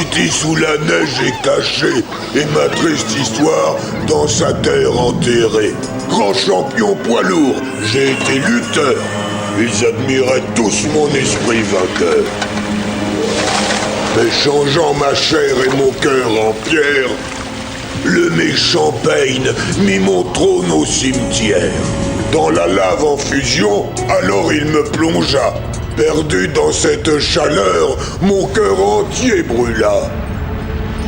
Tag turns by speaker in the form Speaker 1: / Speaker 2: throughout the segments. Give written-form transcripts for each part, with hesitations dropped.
Speaker 1: Kitty sous la neige est cachée et ma triste histoire dans sa terre enterrée. Grand champion poids lourd, j'ai été lutteur. Ils admiraient tous mon esprit vainqueur. Mais changeant ma chair et mon cœur en pierre, le méchant Pain mit mon trône au cimetière. Dans la lave en fusion, alors il me plongea. Perdu dans cette chaleur, mon cœur entier brûla.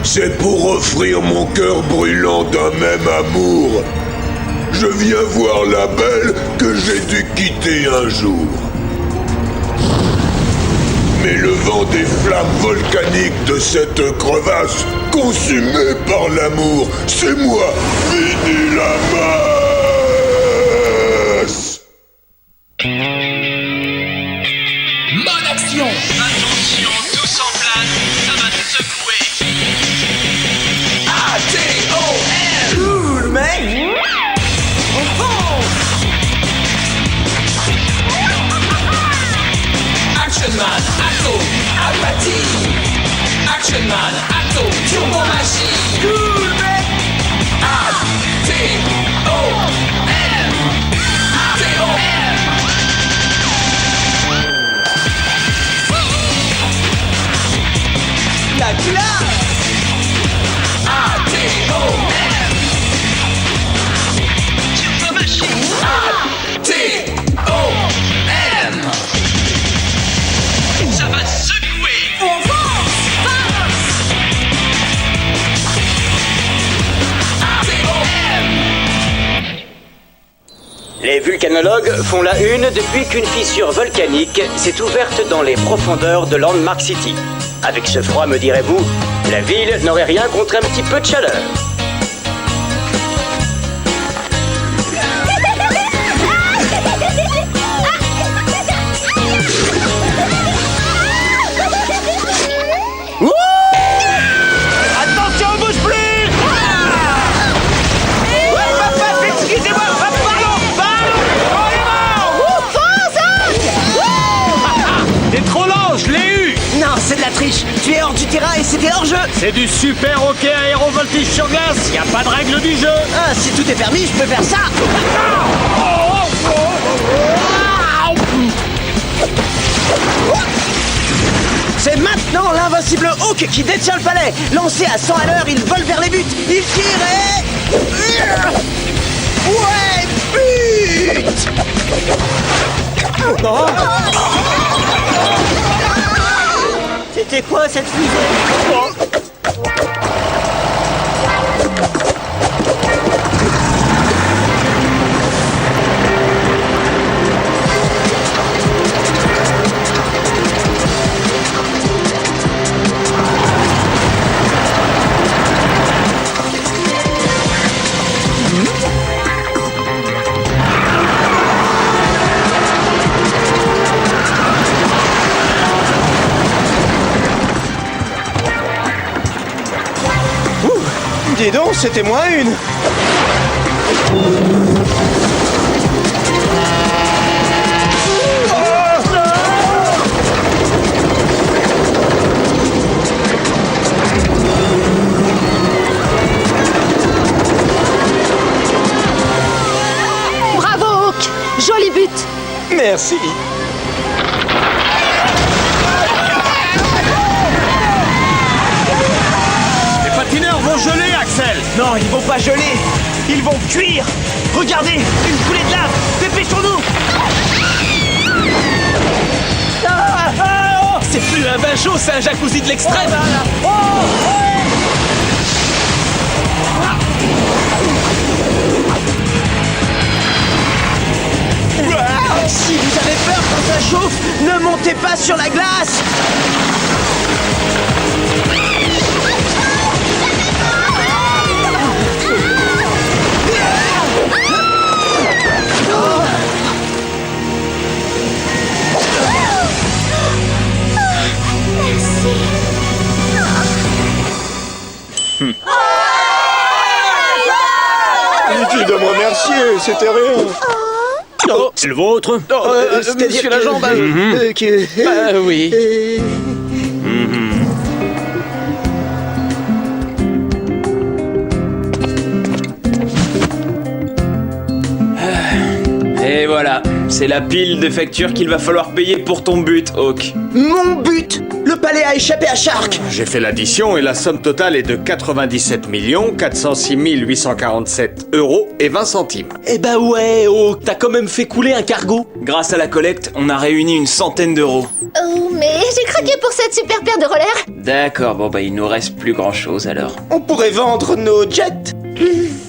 Speaker 1: C'est pour offrir mon cœur brûlant d'un même amour. Je viens voir la belle que j'ai dû quitter un jour. Mais le vent des flammes volcaniques de cette crevasse, consumée par l'amour, c'est moi, Vinny Lamas.
Speaker 2: Mode action. Attention, tous en place, ça va te secouer. A-T-O-M.
Speaker 3: Cool, mec. On fonce.
Speaker 2: Action Man, Atto, Apathie. Action Man, Atto, Turbo Machine.
Speaker 3: Cool, mec.
Speaker 2: A-T-O-M. A-T-O-M.
Speaker 3: La classe.
Speaker 2: A-T-O-M. Turbo Machine. A-T-O-M. Ça va secouer.
Speaker 3: On fonce.
Speaker 2: A-T-O-M.
Speaker 4: Les vulcanologues font la une depuis qu'une fissure volcanique s'est ouverte dans les profondeurs de Landmark City. Avec ce froid, me direz-vous, la ville n'aurait rien contre un petit peu de chaleur.
Speaker 3: Attention, on bouge plus. Excusez-moi,
Speaker 5: T'es trop lent, je l'ai eu.
Speaker 3: Non, c'est de la triche. Tu es hors du terrain et c'était hors jeu.
Speaker 5: C'est du super hockey aérovoltige sur glace. Y a pas de règle du jeu.
Speaker 3: Ah, si tout est permis, je peux faire ça. C'est maintenant l'invincible Hawk qui détient le palais. Lancé à 100 à l'heure, il vole vers les buts. Il tire et... Ouais, but. C'était quoi cette fusée? Dis donc, c'était moins une.
Speaker 6: Bravo, Hawk. Joli but.
Speaker 3: Merci.
Speaker 5: Les patineurs vont geler, Axel.
Speaker 3: Non, ils vont pas geler. Ils vont cuire. Regardez, une coulée de lave. Dépêchons-nous.
Speaker 5: C'est plus un bain chaud, c'est un jacuzzi de l'extrême.
Speaker 3: Si vous avez peur quand ça chauffe, ne montez pas sur la glace.
Speaker 7: Inutile de me remercier, c'était rien.
Speaker 5: Oh, c'est le vôtre.
Speaker 3: Monsieur l'agent,
Speaker 5: oui. voilà, c'est la pile de factures qu'il va falloir payer pour ton but, Hawk.
Speaker 3: Mon but! Le palais a échappé à Shark!
Speaker 8: J'ai fait l'addition et la somme totale est de 97 406 847 € et 20 centimes.
Speaker 5: Eh bah ouais, Hawk, t'as quand même fait couler un cargo. Grâce à la collecte, on a réuni une centaine d'euros.
Speaker 6: Oh, mais j'ai craqué pour cette super paire de rollers.
Speaker 5: D'accord, bon bah il nous reste plus grand chose alors.
Speaker 3: On pourrait vendre nos jets!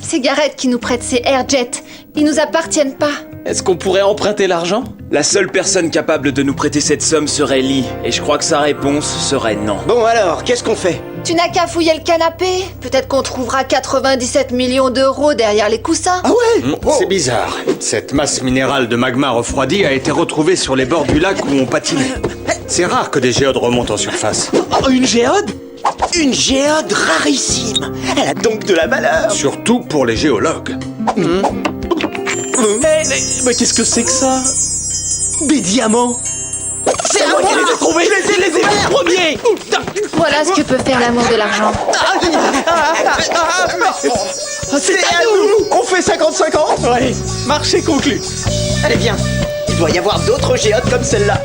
Speaker 6: C'est Gareth qui nous prête ses Airjets. Ils nous appartiennent pas.
Speaker 5: Est-ce qu'on pourrait emprunter l'argent? La seule personne capable de nous prêter cette somme serait Lee, et je crois que sa réponse serait non.
Speaker 3: Bon alors, qu'est-ce qu'on fait?
Speaker 6: Tu n'as qu'à fouiller le canapé. Peut-être qu'on trouvera 97 millions d'euros derrière les coussins.
Speaker 3: Ah ouais?
Speaker 8: C'est bizarre. Cette masse minérale de magma refroidi a été retrouvée sur les bords du lac où on patinait. C'est rare que des géodes remontent en surface.
Speaker 3: Oh, une géode? Une géode rarissime! Elle a donc de la valeur!
Speaker 8: Surtout pour les géologues.
Speaker 5: Mais qu'est-ce que c'est que ça?
Speaker 3: Des diamants! C'est moi qui les ai trouvés! Je les ai vus premiers!
Speaker 6: Voilà ce que peut faire l'amour de l'argent.
Speaker 3: C'est à nous! On fait 50-50?
Speaker 5: Ouais, marché conclu.
Speaker 3: Allez, viens! Il doit y avoir d'autres géodes comme celle-là!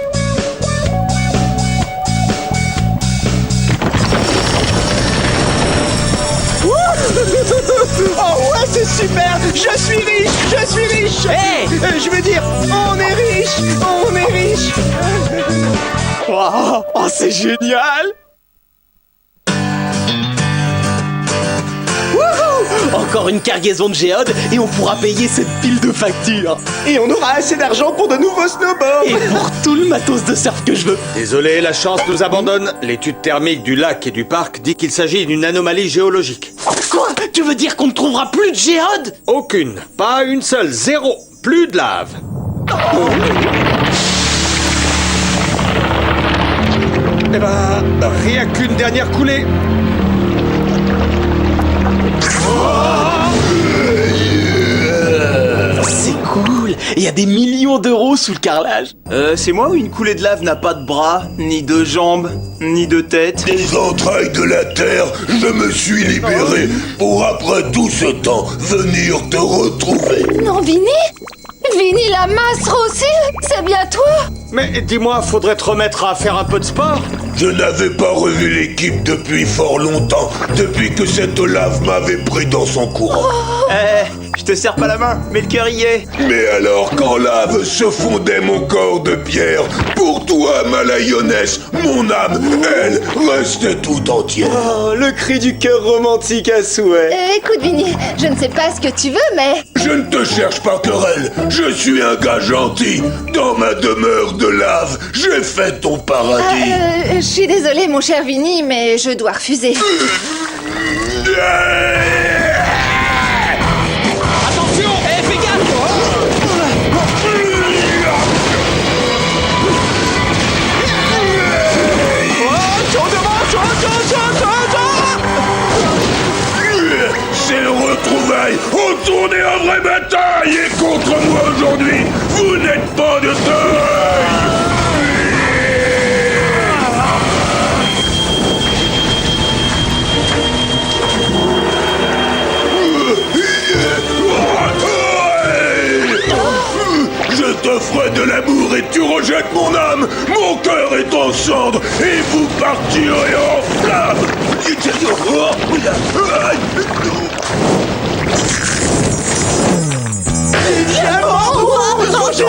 Speaker 3: Oh ouais, c'est super! Je suis riche! Je suis riche!
Speaker 5: Hey!
Speaker 3: Je veux dire, on est riche! On est riche!
Speaker 5: Oh, c'est génial!
Speaker 3: Wouhou! Encore une cargaison de géodes et on pourra payer cette pile de factures! Et on aura assez d'argent pour de nouveaux snowboards! Et pour tout le matos de surf que je veux!
Speaker 8: Désolé, la chance nous abandonne. L'étude thermique du lac et du parc dit qu'il s'agit d'une anomalie géologique.
Speaker 3: Quoi? Tu veux dire qu'on ne trouvera plus de géodes?
Speaker 8: Aucune, pas une seule, zéro, plus de lave. Eh ben, rien qu'une dernière coulée.
Speaker 3: C'est cool! Il y a des millions d'euros sous le carrelage!
Speaker 5: C'est moi ou une coulée de lave n'a pas de bras, ni de jambes, ni de tête?
Speaker 1: Des entrailles de la terre, je me suis libéré pour après tout ce temps venir te retrouver.
Speaker 6: Non, Vinny? Vinny la masse Rossi? C'est bien toi?
Speaker 8: Mais dis-moi, faudrait te remettre à faire un peu de sport?
Speaker 1: Je n'avais pas revu l'équipe depuis fort longtemps, depuis que cette lave m'avait pris dans son courant.
Speaker 5: Je te serre pas la main, mais le cœur y est.
Speaker 1: Mais alors qu'en lave se fondait mon corps de pierre, pour toi, ma lionesse, mon âme, elle, restait tout entière.
Speaker 3: Oh, le cri du cœur romantique à souhait!
Speaker 6: Écoute, Vinny, je ne sais pas ce que tu veux, mais...
Speaker 1: Je ne te cherche pas querelle, je suis un gars gentil. Dans ma demeure de lave, j'ai fait ton paradis.
Speaker 6: Je suis désolée, mon cher Vinny, mais je dois refuser.
Speaker 3: Attention! Fais gaffe!
Speaker 1: C'est le retrouvailles, retournez en vraie bataille et contre moi aujourd'hui, vous n'êtes pas de taille. Je t'offre de l'amour et tu rejettes mon âme. Mon cœur est en cendres et vous partirez en flammes.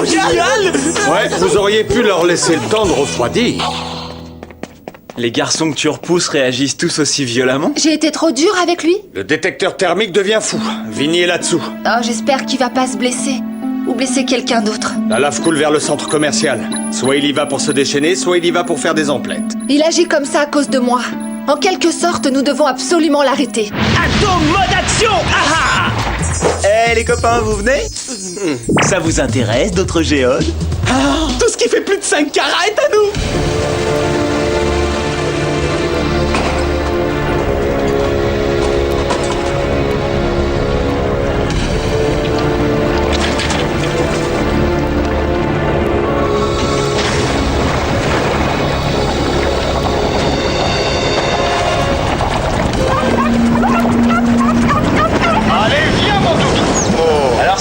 Speaker 3: Génial!
Speaker 8: Ouais, vous auriez pu leur laisser le temps de refroidir.
Speaker 5: Les garçons que tu repousses réagissent tous aussi violemment?
Speaker 6: J'ai été trop dure avec lui?
Speaker 8: Le détecteur thermique devient fou. Vinny est là-dessous.
Speaker 6: Oh, j'espère qu'il va pas se blesser. Ou blesser quelqu'un d'autre.
Speaker 8: La lave coule vers le centre commercial. Soit il y va pour se déchaîner, soit il y va pour faire des emplettes.
Speaker 6: Il agit comme ça à cause de moi. En quelque sorte, nous devons absolument l'arrêter.
Speaker 3: Atom mode action! Ah
Speaker 5: Eh les copains, vous venez? Ça vous intéresse d'autres géodes?
Speaker 3: Tout ce qui fait plus de 5 carats est à nous!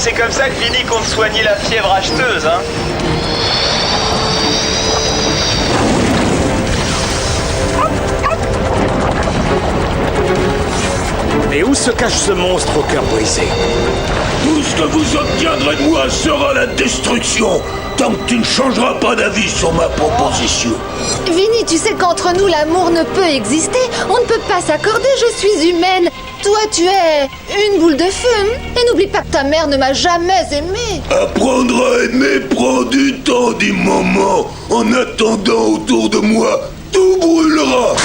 Speaker 5: c'est comme ça que Vinny compte soigner la fièvre acheteuse, hein.
Speaker 8: Et où se cache ce monstre au cœur brisé?
Speaker 1: Tout ce que vous obtiendrez de moi sera la destruction, tant que tu ne changeras pas d'avis sur ma proposition.
Speaker 6: Vinny, tu sais qu'entre nous, l'amour ne peut exister. On ne peut pas s'accorder, je suis humaine. Toi, tu es une boule de feu. Et n'oublie pas que ta mère ne m'a jamais aimée.
Speaker 1: Apprendre à aimer prend du temps, dit maman. En attendant, autour de moi, tout brûlera.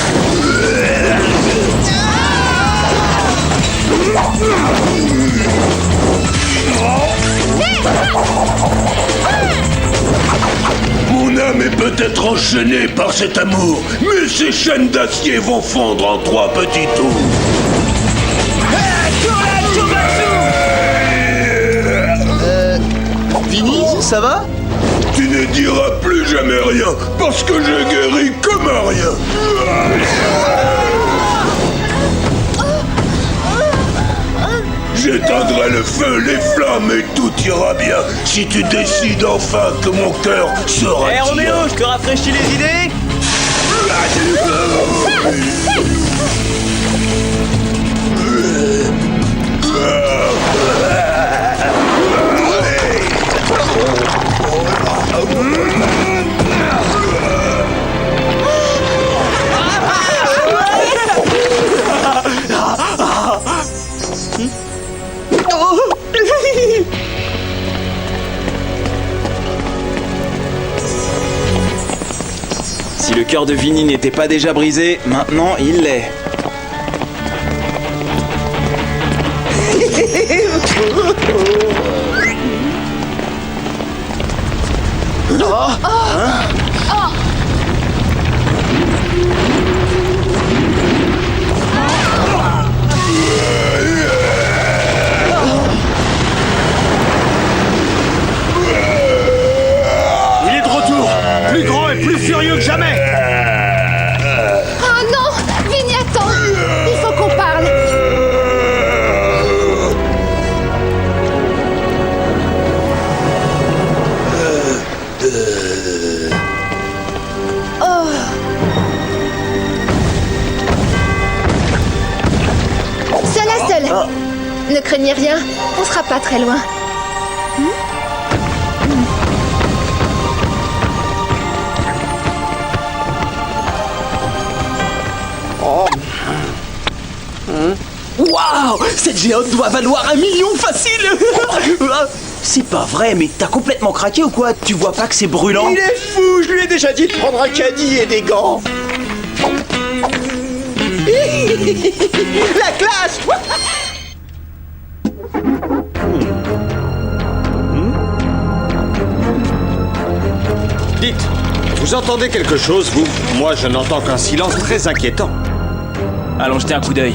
Speaker 1: Mon âme est peut-être enchaînée par cet amour, mais ces chaînes d'acier vont fondre en 3 petits tours.
Speaker 3: Vinny, ça va?
Speaker 1: Tu ne diras plus jamais rien, parce que j'ai guéri comme un rien. J'éteindrai le feu, les flammes et tout ira bien si tu décides enfin que mon cœur sera.
Speaker 5: Hé Roméo, je te rafraîchis les idées? Si le cœur de Vinny n'était pas déjà brisé, maintenant il l'est.
Speaker 8: Il est de retour, plus grand et plus furieux que jamais.
Speaker 6: Oh non, Vinny, attends. Il faut qu'on parle. Oh. Seul à seul. Ne craignez rien, on sera pas très loin.
Speaker 3: Waouh! Cette géode doit valoir 1 million facile!
Speaker 5: C'est pas vrai, mais t'as complètement craqué ou quoi? Tu vois pas que c'est brûlant?
Speaker 3: Il est fou! Je lui ai déjà dit de prendre un caddie et des gants! La classe!
Speaker 8: Dites, vous entendez quelque chose, vous? Moi, je n'entends qu'un silence très inquiétant.
Speaker 5: Allons jeter un coup d'œil.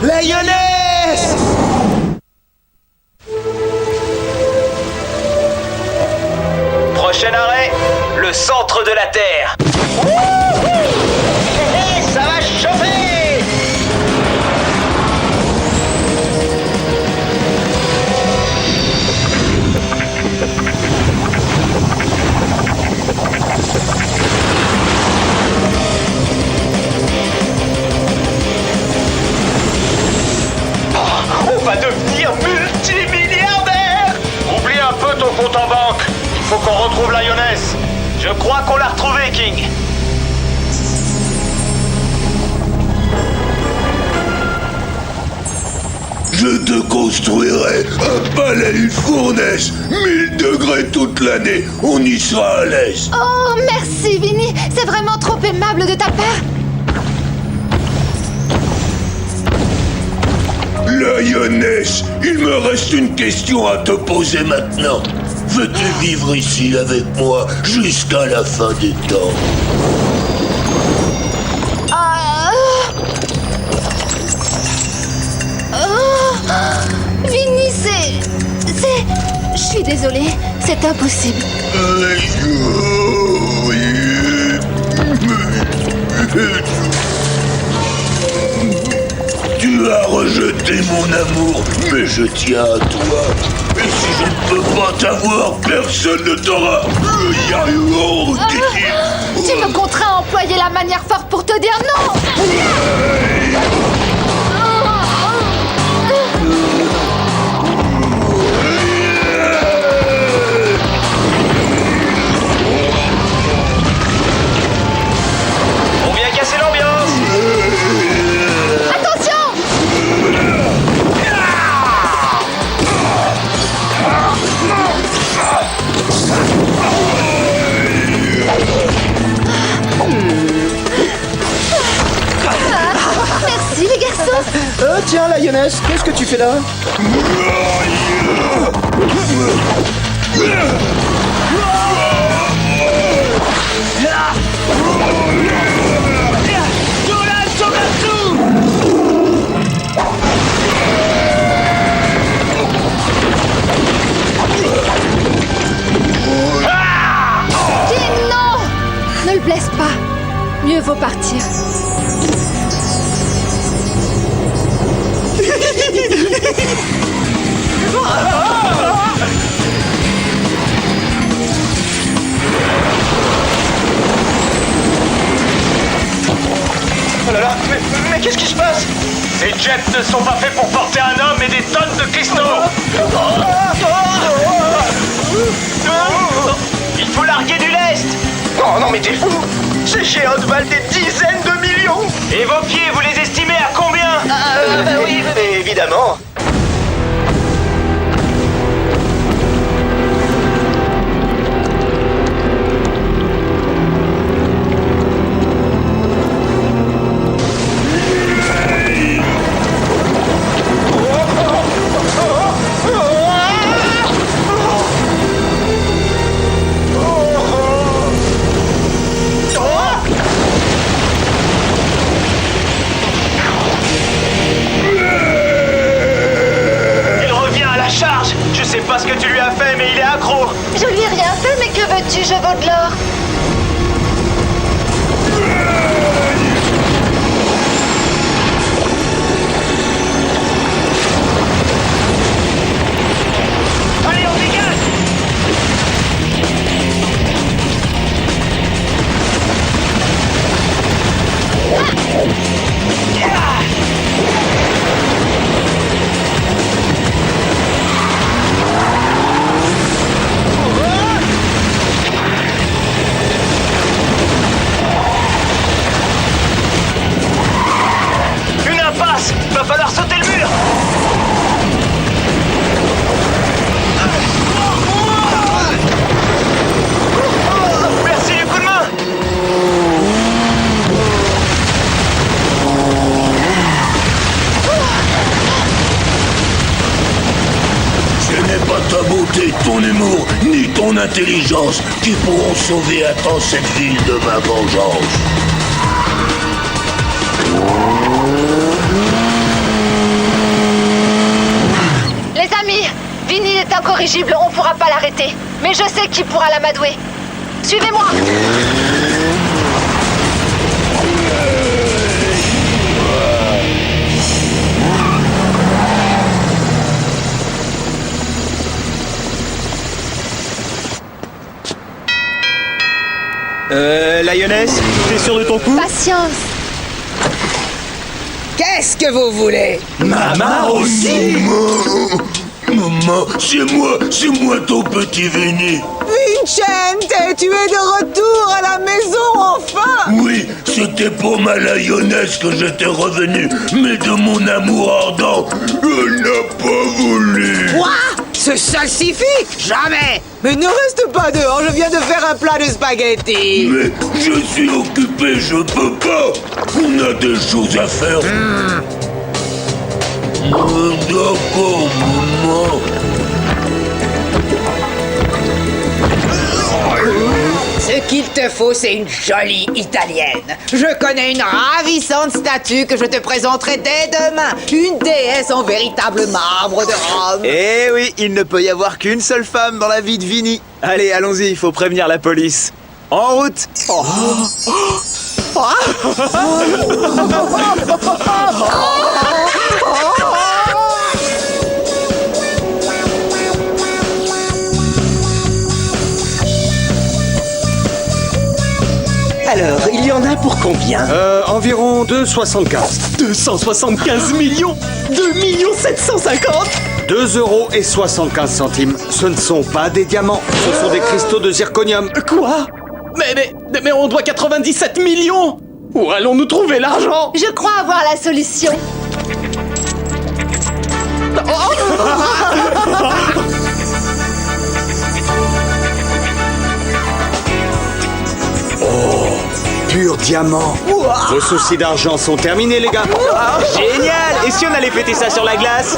Speaker 3: Lioness!
Speaker 5: Prochain arrêt, le centre de la Terre.
Speaker 3: Ça va chauffer!
Speaker 5: On va devenir multimilliardaire. Oublie un peu ton compte en banque. Il faut qu'on retrouve Lioness. Je crois qu'on l'a retrouvée, King.
Speaker 1: Je te construirai un palais, une fournaise, 1000 degrés toute l'année, on y sera à l'aise.
Speaker 6: Oh, merci, Vinny. C'est vraiment trop aimable de ta part.
Speaker 1: Lioness, il me reste une question à te poser maintenant. Veux-tu vivre ici avec moi jusqu'à la fin des temps?
Speaker 6: Vinny, je suis désolée, c'est impossible.
Speaker 1: as rejeté mon amour, mais je tiens à toi. Et si je ne peux pas t'avoir, personne ne t'aura.
Speaker 6: Tu me contrains à employer la manière forte pour te dire non.
Speaker 5: On vient casser l'ambiance.
Speaker 6: Attention! Merci les garçons.
Speaker 3: Tiens, Lioness, qu'est-ce que tu fais là?
Speaker 6: King, non! Ne le blesse pas. Mieux vaut partir.
Speaker 5: Oh là là, mais qu'est-ce qui se passe? Ces jets ne sont pas faits pour porter un homme et des tonnes de cristaux. Il faut larguer du lest. Oh non mais t'es fou. Ces géodes valent des dizaines de millions. Et vos pieds, vous les estimez à combien? Oui, évidemment. Je sais pas ce que tu lui as fait, mais il est accro.
Speaker 6: Je lui ai rien fait, mais que veux-tu? Je vaux de l'or.
Speaker 5: Allez, on dégage. Une impasse. Va falloir sauter le mur. Merci du coup de main.
Speaker 1: Ce n'est pas ta beauté, ton humour, ni ton intelligence qui pourront sauver à temps cette ville de ma vengeance.
Speaker 6: Les amis, Vinny est incorrigible, on pourra pas l'arrêter. Mais je sais qui pourra l'amadouer. Suivez-moi.
Speaker 3: Lioness, t'es sûr de ton coup?
Speaker 6: Patience.
Speaker 9: Qu'est-ce que vous voulez?
Speaker 3: Maman aussi.
Speaker 1: Maman, c'est moi ton petit Vinny.
Speaker 9: Vincente, tu es de retour à la maison, enfin!
Speaker 1: Oui, c'était pour ma Lioness que j'étais revenu, mais de mon amour ardent, elle n'a pas voulu.
Speaker 9: Quoi? Ce salsifis? Jamais! Mais ne reste pas dehors, je viens de faire un plat de spaghettis.
Speaker 1: Mais je suis occupé, je peux pas. On a des choses à faire. D'accord, maman.
Speaker 9: Ce qu'il te faut, c'est une jolie italienne. Je connais une ravissante statue que je te présenterai dès demain. Une déesse en véritable marbre de Rome.
Speaker 10: Eh oui, il ne peut y avoir qu'une seule femme dans la vie de Vinny. Allez, allons-y, il faut prévenir la police. En route.
Speaker 3: Alors, il y en a pour combien?
Speaker 8: Environ 2,75.
Speaker 3: 275 millions 2 750
Speaker 8: 2,75 €. Ce ne sont pas des diamants, ce sont des cristaux de zirconium.
Speaker 3: Quoi? Mais on doit 97 millions! Où allons-nous trouver l'argent?
Speaker 6: Je crois avoir la solution.
Speaker 8: Pur diamant. Vos soucis d'argent sont terminés, les gars.
Speaker 10: Génial! Et si on allait fêter ça sur la glace?